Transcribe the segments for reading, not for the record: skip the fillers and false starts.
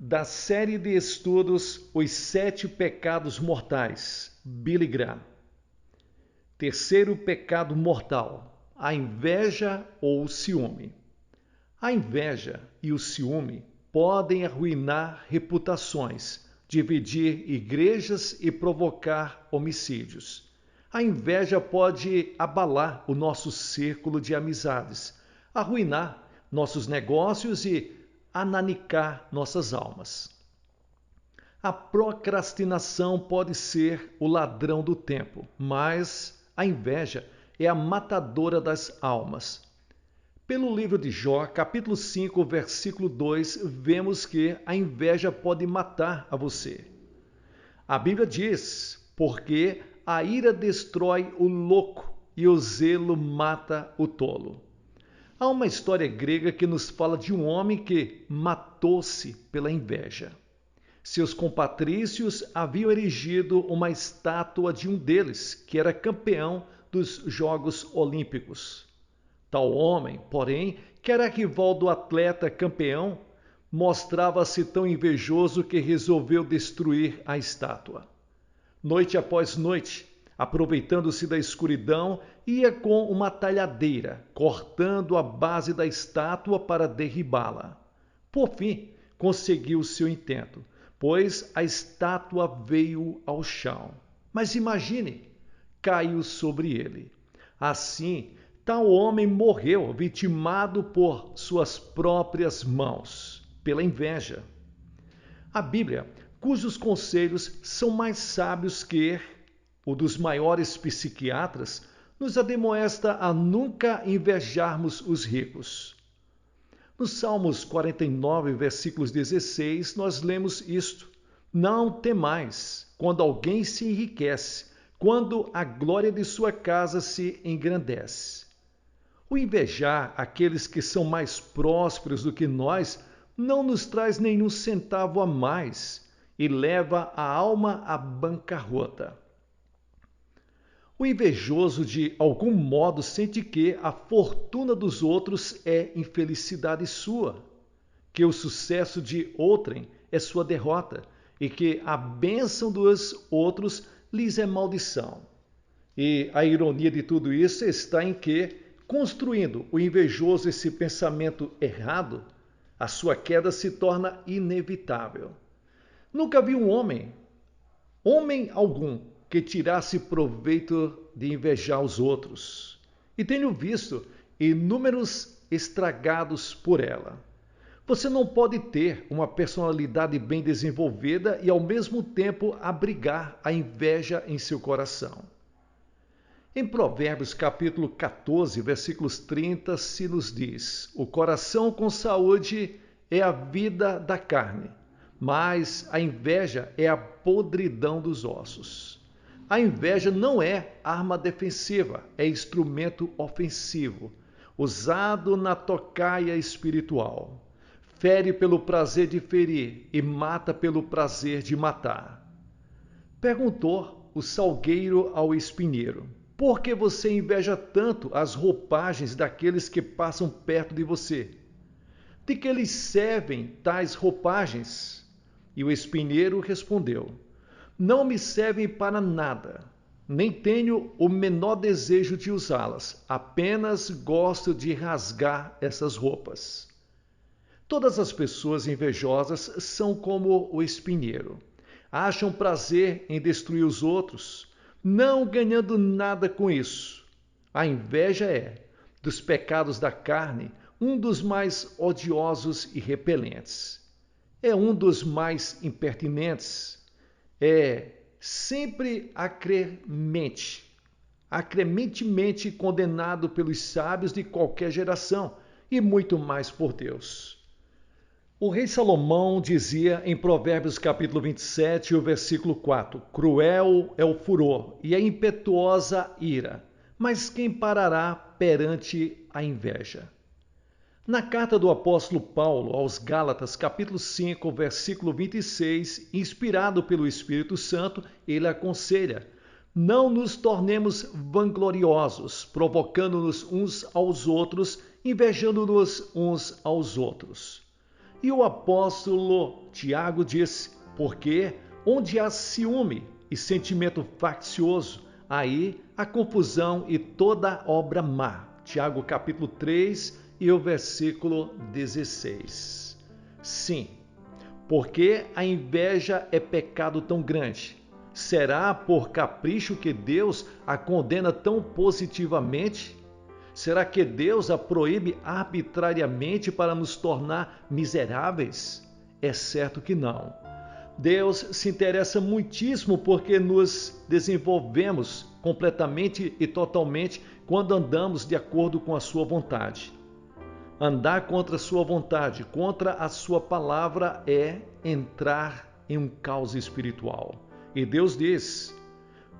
da série de estudos Os Sete Pecados Mortais, Billy Graham. Terceiro pecado mortal, a inveja ou o ciúme. A inveja e o ciúme podem arruinar reputações, dividir igrejas e provocar homicídios. A inveja pode abalar o nosso círculo de amizades, arruinar nossos negócios e ananicar nossas almas. A procrastinação pode ser o ladrão do tempo, mas a inveja é a matadora das almas. Pelo livro de Jó, capítulo 5, versículo 2, vemos que a inveja pode matar a você. A Bíblia diz, porque a ira destrói o louco e o zelo mata o tolo. Há uma história grega que nos fala de um homem que matou-se pela inveja. Seus compatrícios haviam erigido uma estátua de um deles, que era campeão dos Jogos Olímpicos. Tal homem, porém, que era rival do atleta campeão, mostrava-se tão invejoso que resolveu destruir a estátua. Noite após noite, aproveitando-se da escuridão, ia com uma talhadeira, cortando a base da estátua para derribá-la. Por fim, conseguiu seu intento, pois a estátua veio ao chão. Mas imagine, caiu sobre ele. Assim, tal homem morreu, vitimado por suas próprias mãos, pela inveja. A Bíblia, cujos conselhos são mais sábios que o dos maiores psiquiatras, nos admoesta a nunca invejarmos os ricos. No Salmos 49, versículos 16, nós lemos isto: Não temais quando alguém se enriquece, quando a glória de sua casa se engrandece. O invejar aqueles que são mais prósperos do que nós não nos traz nenhum centavo a mais e leva a alma à bancarrota. O invejoso, de algum modo, sente que a fortuna dos outros é infelicidade sua, que o sucesso de outrem é sua derrota e que a bênção dos outros lhes é maldição. E a ironia de tudo isso está em que, construindo o invejoso esse pensamento errado, a sua queda se torna inevitável. Nunca vi um homem algum, que tirasse proveito de invejar os outros. E tenho visto inúmeros estragados por ela. Você não pode ter uma personalidade bem desenvolvida e ao mesmo tempo abrigar a inveja em seu coração. Em Provérbios capítulo 14, versículos 30, se nos diz: o coração com saúde é a vida da carne, mas a inveja é a podridão dos ossos. A inveja não é arma defensiva, é instrumento ofensivo, usado na tocaia espiritual. Fere pelo prazer de ferir e mata pelo prazer de matar. Perguntou o salgueiro ao espinheiro: por que você inveja tanto as roupagens daqueles que passam perto de você? De que lhes servem tais roupagens? E o espinheiro respondeu: não me servem para nada, nem tenho o menor desejo de usá-las, apenas gosto de rasgar essas roupas. Todas as pessoas invejosas são como o espinheiro. Acham prazer em destruir os outros, não ganhando nada com isso. A inveja é, dos pecados da carne, um dos mais odiosos e repelentes. É um dos mais impertinentes. É sempre acrementemente condenado pelos sábios de qualquer geração e muito mais por Deus. O rei Salomão dizia em Provérbios capítulo 27, o versículo 4: cruel é o furor e a impetuosa ira, mas quem parará perante a inveja? Na carta do apóstolo Paulo aos Gálatas, capítulo 5, versículo 26, inspirado pelo Espírito Santo, ele aconselha: não nos tornemos vangloriosos, provocando-nos uns aos outros, invejando-nos uns aos outros. E o apóstolo Tiago disse: porque onde há ciúme e sentimento faccioso, aí há confusão e toda obra má. Tiago capítulo 3 e o versículo 16. Sim, porque a inveja é pecado tão grande. Será por capricho que Deus a condena tão positivamente? Será que Deus a proíbe arbitrariamente para nos tornar miseráveis? É certo que não. Deus se interessa muitíssimo porque nos desenvolvemos completamente e totalmente quando andamos de acordo com a sua vontade. Andar contra a sua vontade, contra a sua palavra, é entrar em um caos espiritual. E Deus diz: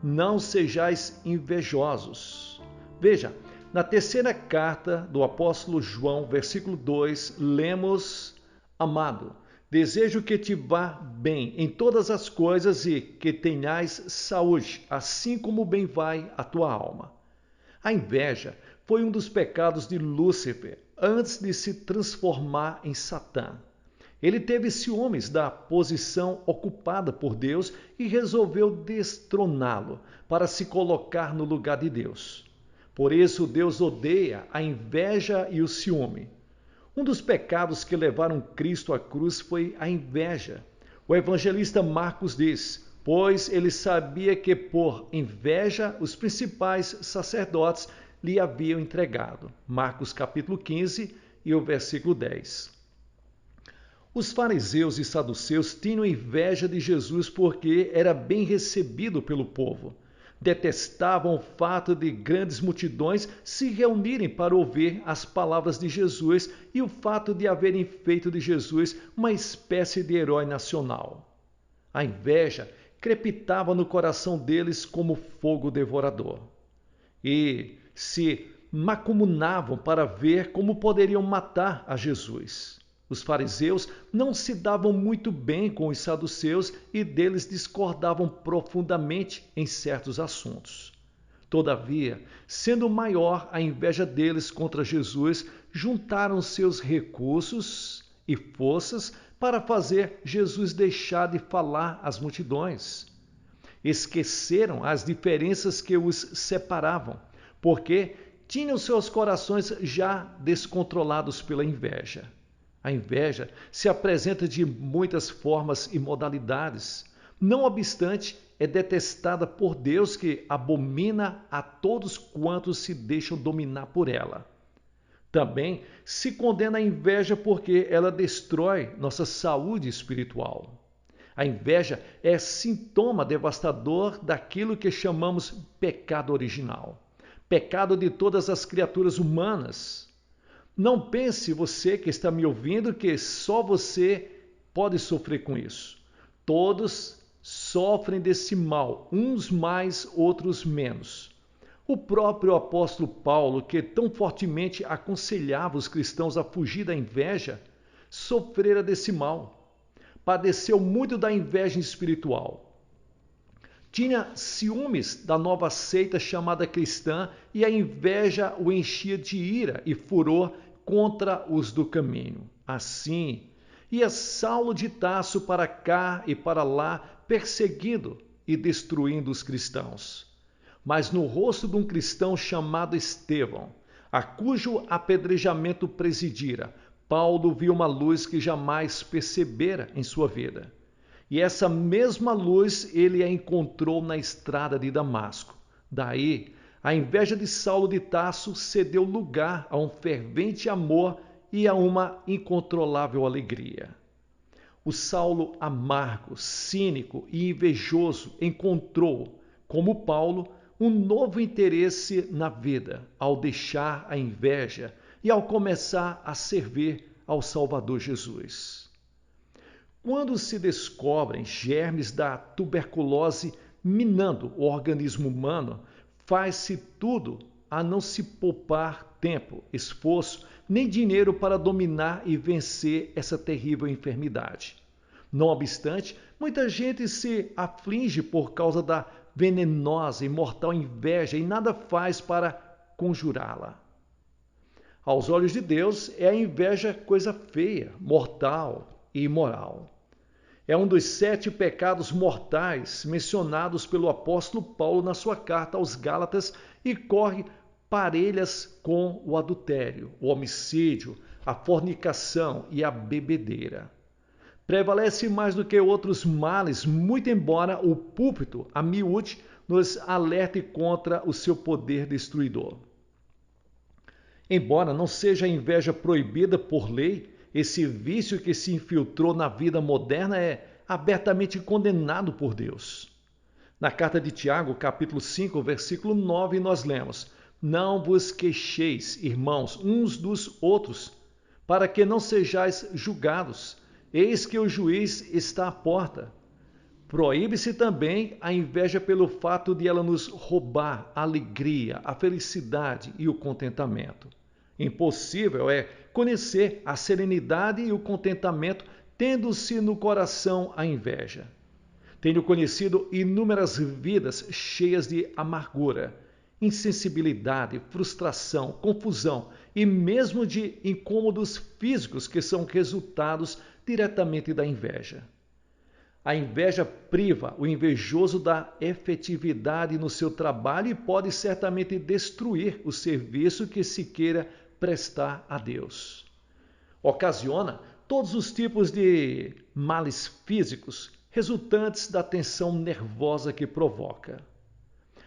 não sejais invejosos. Veja, na terceira carta do apóstolo João, versículo 2, lemos: amado, desejo que te vá bem em todas as coisas e que tenhais saúde, assim como bem vai a tua alma. A inveja foi um dos pecados de Lúcifer antes de se transformar em Satã. Ele teve ciúmes da posição ocupada por Deus e resolveu destroná-lo para se colocar no lugar de Deus. Por isso, Deus odeia a inveja e o ciúme. Um dos pecados que levaram Cristo à cruz foi a inveja. O evangelista Marcos diz: pois ele sabia que por inveja os principais sacerdotes lhe haviam entregado. Marcos capítulo 15 e o versículo 10. Os fariseus e saduceus tinham inveja de Jesus porque era bem recebido pelo povo. Detestavam o fato de grandes multidões se reunirem para ouvir as palavras de Jesus e o fato de haverem feito de Jesus uma espécie de herói nacional. A inveja crepitava no coração deles como fogo devorador. E se macumunavam para ver como poderiam matar a Jesus. Os fariseus não se davam muito bem com os saduceus e deles discordavam profundamente em certos assuntos. Todavia, sendo maior a inveja deles contra Jesus, juntaram seus recursos e forças para fazer Jesus deixar de falar às multidões. Esqueceram as diferenças que os separavam, porque tinham seus corações já descontrolados pela inveja. A inveja se apresenta de muitas formas e modalidades. Não obstante, é detestada por Deus, que abomina a todos quantos se deixam dominar por ela. Também se condena a inveja porque ela destrói nossa saúde espiritual. A inveja é sintoma devastador daquilo que chamamos pecado original, pecado de todas as criaturas humanas. Não pense você que está me ouvindo que só você pode sofrer com isso. Todos sofrem desse mal, uns mais, outros menos. O próprio apóstolo Paulo, que tão fortemente aconselhava os cristãos a fugir da inveja, sofrera desse mal. Padeceu muito da inveja espiritual. Tinha ciúmes da nova seita chamada cristã e a inveja o enchia de ira e furor contra os do caminho. Assim, ia Saulo de Tarso para cá e para lá, perseguindo e destruindo os cristãos. Mas no rosto de um cristão chamado Estevão, a cujo apedrejamento presidira, Paulo viu uma luz que jamais percebera em sua vida. E essa mesma luz ele a encontrou na estrada de Damasco. Daí, a inveja de Saulo de Tarso cedeu lugar a um fervente amor e a uma incontrolável alegria. O Saulo amargo, cínico e invejoso encontrou, como Paulo, um novo interesse na vida ao deixar a inveja e ao começar a servir ao Salvador Jesus. Quando se descobrem germes da tuberculose minando o organismo humano, faz-se tudo a não se poupar tempo, esforço, nem dinheiro para dominar e vencer essa terrível enfermidade. Não obstante, muita gente se aflige por causa da venenosa e mortal inveja e nada faz para conjurá-la. Aos olhos de Deus, é a inveja coisa feia, mortal e imoral. É um dos 7 pecados mortais mencionados pelo apóstolo Paulo na sua carta aos Gálatas e corre parelhas com o adultério, o homicídio, a fornicação e a bebedeira. Prevalece mais do que outros males, muito embora o púlpito, a miúde, nos alerte contra o seu poder destruidor. Embora não seja a inveja proibida por lei, esse vício que se infiltrou na vida moderna é abertamente condenado por Deus. Na carta de Tiago, capítulo 5, versículo 9, nós lemos: Não vos queixeis, irmãos, uns dos outros, para que não sejais julgados. Eis que o juiz está à porta. Proíbe-se também a inveja pelo fato de ela nos roubar a alegria, a felicidade e o contentamento. Impossível é conhecer a serenidade e o contentamento tendo-se no coração a inveja. Tenho conhecido inúmeras vidas cheias de amargura, insensibilidade, frustração, confusão e mesmo de incômodos físicos que são resultados diretamente da inveja. A inveja priva o invejoso da efetividade no seu trabalho e pode certamente destruir o serviço que se queira prestar a Deus. Ocasiona todos os tipos de males físicos resultantes da tensão nervosa que provoca.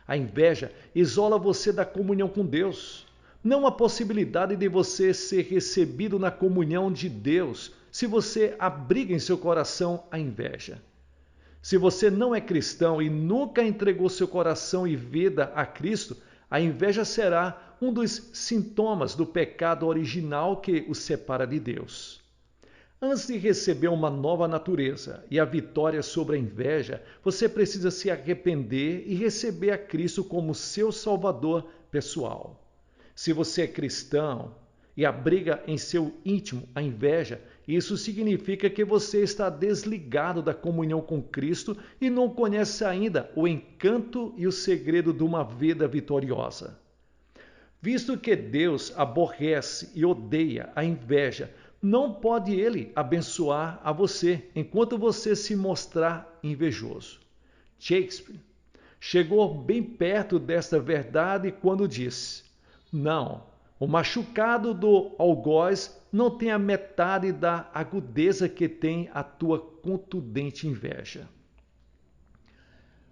A inveja isola você da comunhão com Deus. Não há possibilidade de você ser recebido na comunhão de Deus se você abriga em seu coração a inveja. Se você não é cristão e nunca entregou seu coração e vida a Cristo, a inveja será um dos sintomas do pecado original que o separa de Deus. Antes de receber uma nova natureza e a vitória sobre a inveja, você precisa se arrepender e receber a Cristo como seu Salvador pessoal. Se você é cristão e abriga em seu íntimo a inveja, isso significa que você está desligado da comunhão com Cristo e não conhece ainda o encanto e o segredo de uma vida vitoriosa. Visto que Deus aborrece e odeia a inveja, não pode Ele abençoar a você enquanto você se mostrar invejoso. Shakespeare chegou bem perto desta verdade quando disse: Não, o machucado do algoz não tem a metade da agudeza que tem a tua contundente inveja.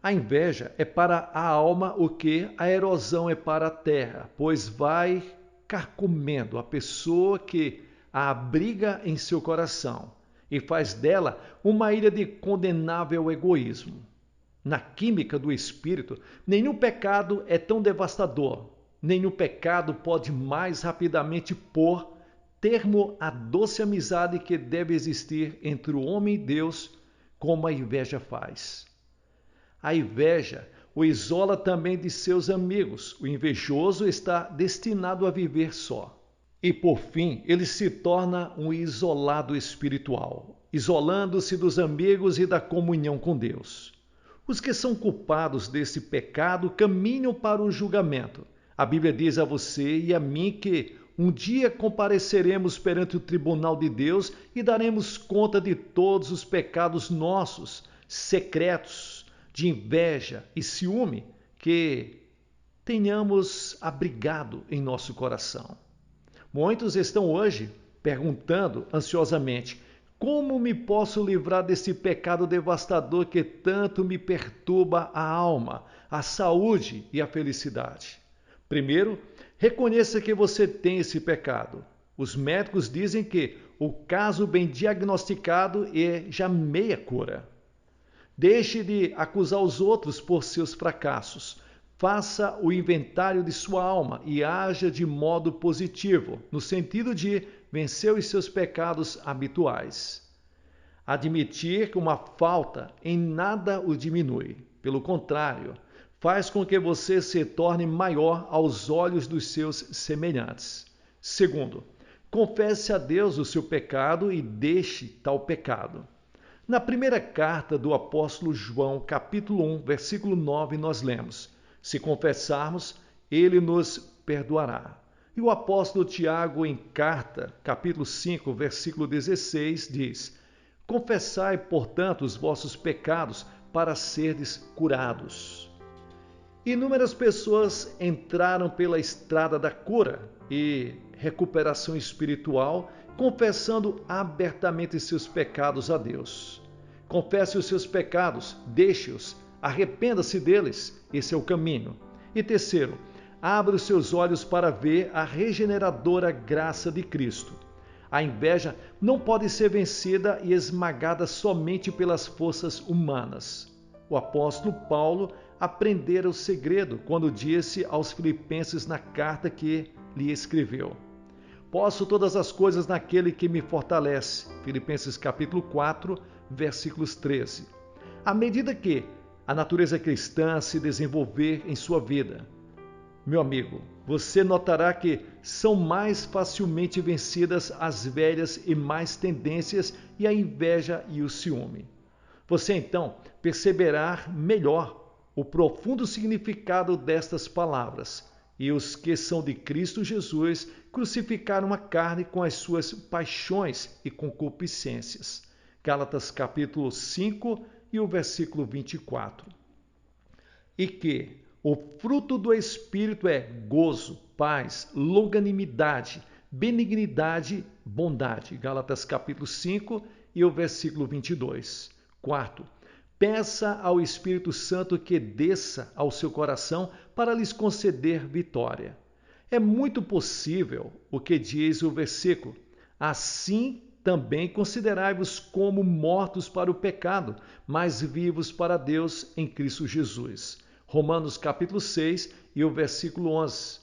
A inveja é para a alma o que a erosão é para a terra, pois vai carcomendo a pessoa que a abriga em seu coração e faz dela uma ilha de condenável egoísmo. Na química do espírito, nenhum pecado é tão devastador, nenhum pecado pode mais rapidamente pôr termo à doce amizade que deve existir entre o homem e Deus, como a inveja faz. A inveja o isola também de seus amigos. O invejoso está destinado a viver só. E, por fim, ele se torna um isolado espiritual, isolando-se dos amigos e da comunhão com Deus. Os que são culpados desse pecado caminham para o julgamento. A Bíblia diz a você e a mim que um dia compareceremos perante o tribunal de Deus e daremos conta de todos os pecados nossos, secretos, de inveja e ciúme que tenhamos abrigado em nosso coração. Muitos estão hoje perguntando ansiosamente: como me posso livrar desse pecado devastador que tanto me perturba a alma, a saúde e a felicidade? Primeiro, reconheça que você tem esse pecado. Os médicos dizem que o caso bem diagnosticado é já meia cura. Deixe de acusar os outros por seus fracassos. Faça o inventário de sua alma e haja de modo positivo, no sentido de vencer os seus pecados habituais. Admitir que uma falta em nada o diminui. Pelo contrário, faz com que você se torne maior aos olhos dos seus semelhantes. Segundo, confesse a Deus o seu pecado e deixe tal pecado. Na primeira carta do apóstolo João, capítulo 1, versículo 9, nós lemos: Se confessarmos, ele nos perdoará. E o apóstolo Tiago, em carta, capítulo 5, versículo 16, diz: Confessai, portanto, os vossos pecados para serdes curados. Inúmeras pessoas entraram pela estrada da cura e recuperação espiritual, confessando abertamente seus pecados a Deus. Confesse os seus pecados, deixe-os, arrependa-se deles, esse é o caminho. E terceiro, abra os seus olhos para ver a regeneradora graça de Cristo. A inveja não pode ser vencida e esmagada somente pelas forças humanas. O apóstolo Paulo aprendera o segredo quando disse aos Filipenses na carta que lhe escreveu: Posso todas as coisas naquele que me fortalece. Filipenses capítulo 4, versículos 13. À medida que a natureza cristã se desenvolver em sua vida, meu amigo, você notará que são mais facilmente vencidas as velhas e más tendências e a inveja e o ciúme. Você então perceberá melhor o profundo significado destas palavras. E os que são de Cristo Jesus crucificaram a carne com as suas paixões e concupiscências. Gálatas capítulo 5 e o versículo 24. E que o fruto do Espírito é gozo, paz, longanimidade, benignidade, bondade. Gálatas capítulo 5 e o versículo 22. Quarto, peça ao Espírito Santo que desça ao seu coração para lhes conceder vitória. É muito possível o que diz o versículo: assim também considerai-vos como mortos para o pecado, mas vivos para Deus em Cristo Jesus. Romanos capítulo 6 e o versículo 11.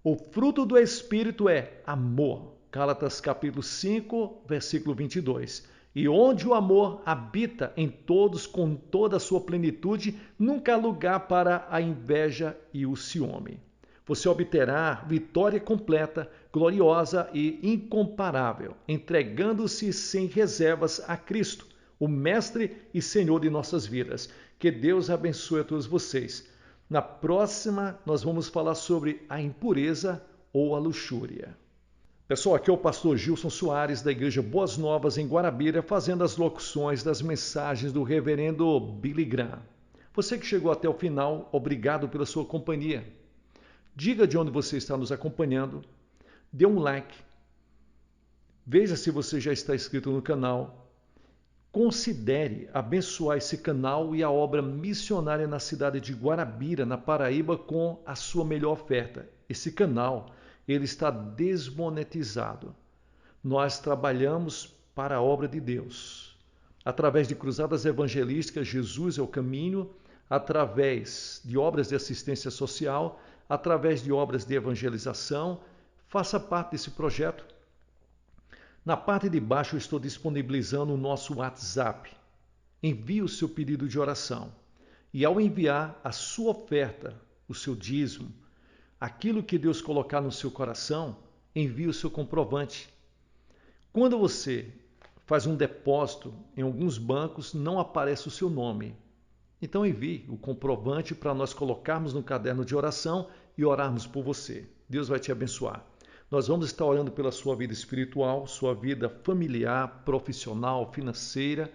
O fruto do Espírito é amor. Gálatas capítulo 5, versículo 22. E onde o amor habita em todos com toda a sua plenitude, nunca há lugar para a inveja e o ciúme. Você obterá vitória completa, gloriosa e incomparável, entregando-se sem reservas a Cristo, o Mestre e Senhor de nossas vidas. Que Deus abençoe a todos vocês. Na próxima, nós vamos falar sobre a impureza ou a luxúria. Pessoal, aqui é o pastor Gilson Soares, da Igreja Boas Novas, em Guarabira, fazendo as locuções das mensagens do reverendo Billy Graham. Você que chegou até o final, obrigado pela sua companhia. Diga de onde você está nos acompanhando, dê um like, veja se você já está inscrito no canal. Considere abençoar esse canal e a obra missionária na cidade de Guarabira, na Paraíba, com a sua melhor oferta. Esse canal, ele está desmonetizado. Nós trabalhamos para a obra de Deus. Através de cruzadas evangelísticas, Jesus é o caminho, através de obras de assistência social, através de obras de evangelização. Faça parte desse projeto. Na parte de baixo eu estou disponibilizando o nosso WhatsApp. Envie o seu pedido de oração. E ao enviar a sua oferta, o seu dízimo, aquilo que Deus colocar no seu coração, envie o seu comprovante. Quando você faz um depósito em alguns bancos, não aparece o seu nome. Então envie o comprovante para nós colocarmos no caderno de oração e orarmos por você. Deus vai te abençoar. Nós vamos estar orando pela sua vida espiritual, sua vida familiar, profissional, financeira,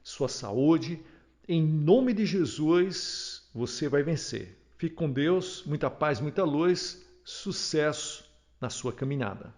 sua saúde. Em nome de Jesus, você vai vencer. Fique com Deus, muita paz, muita luz, sucesso na sua caminhada.